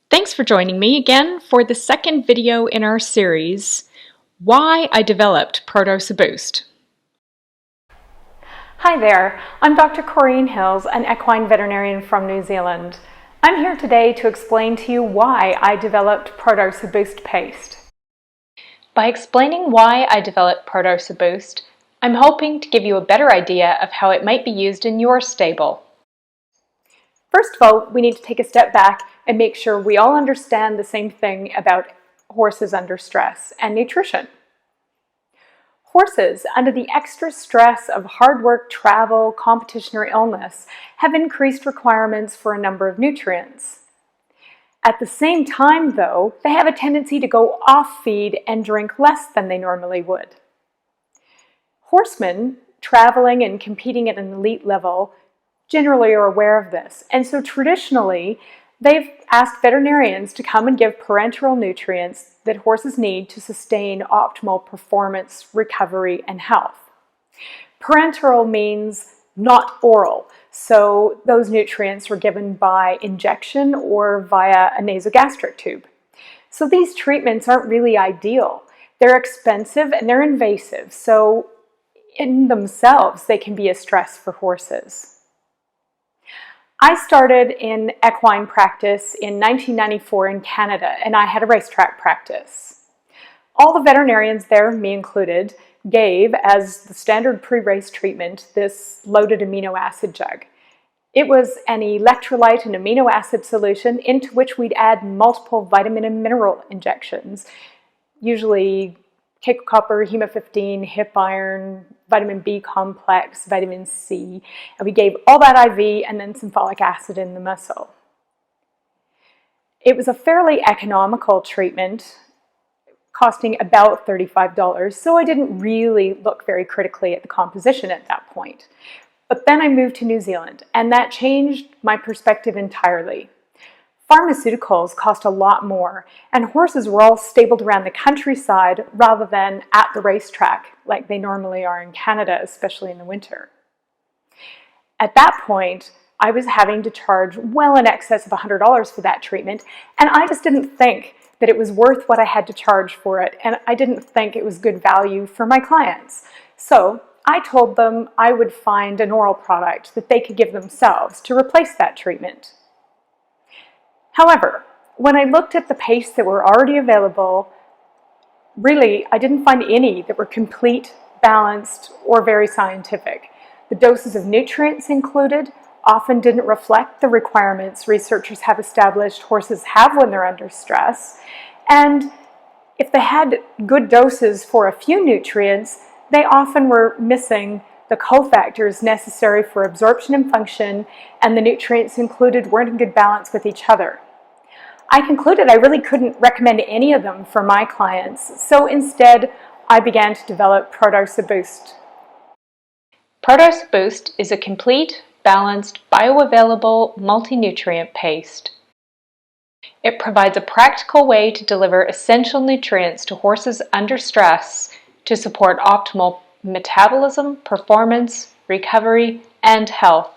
Thanks for joining me again for the second video in our series, Why I Developed Pro-Dosa BOOST. Hi there, I'm Dr. Corinne Hills, an equine veterinarian from New Zealand. I'm here today to explain to you why I developed Pro-Dosa BOOST paste. By explaining why I developed Pro-Dosa BOOST, I'm hoping to give you a better idea of how it might be used in your stable. First of all, we need to take a step back and make sure we all understand the same thing about horses under stress and nutrition. Horses, under the extra stress of hard work, travel, competition, or illness, have increased requirements for a number of nutrients. At the same time, though, they have a tendency to go off feed and drink less than they normally would. Horsemen, traveling and competing at an elite level, generally are aware of this, and so traditionally they've asked veterinarians to come and give parenteral nutrients that horses need to sustain optimal performance, recovery, and health. Parenteral means not oral, so those nutrients are given by injection or via a nasogastric tube. So these treatments aren't really ideal. They're expensive and they're invasive, so in themselves they can be a stress for horses. I started in equine practice in 1994 in Canada, and I had a racetrack practice. All the veterinarians there, me included, gave as the standard pre-race treatment this loaded amino acid jug. It was an electrolyte and amino acid solution into which we'd add multiple vitamin and mineral injections, usually copper, hemo-15, hip iron, vitamin B complex, vitamin C, and we gave all that IV and then some folic acid in the muscle. It was a fairly economical treatment, costing about $35, so I didn't really look very critically at the composition at that point. But then I moved to New Zealand, and that changed my perspective entirely. Pharmaceuticals cost a lot more, and horses were all stabled around the countryside rather than at the racetrack like they normally are in Canada, especially in the winter. At that point, I was having to charge well in excess of $100 for that treatment, and I just didn't think that it was worth what I had to charge for it, and I didn't think it was good value for my clients. So I told them I would find an oral product that they could give themselves to replace that treatment. However, when I looked at the pastes that were already available, really, I didn't find any that were complete, balanced, or very scientific. The doses of nutrients included often didn't reflect the requirements researchers have established horses have when they're under stress. And if they had good doses for a few nutrients, they often were missing the cofactors necessary for absorption and function, and the nutrients included weren't in good balance with each other. I concluded I really couldn't recommend any of them for my clients, so instead I began to develop Pro-Dosa BOOST. Pro-Dosa BOOST is a complete, balanced, bioavailable multi-nutrient paste. It provides a practical way to deliver essential nutrients to horses under stress to support optimal metabolism, performance, recovery, and health.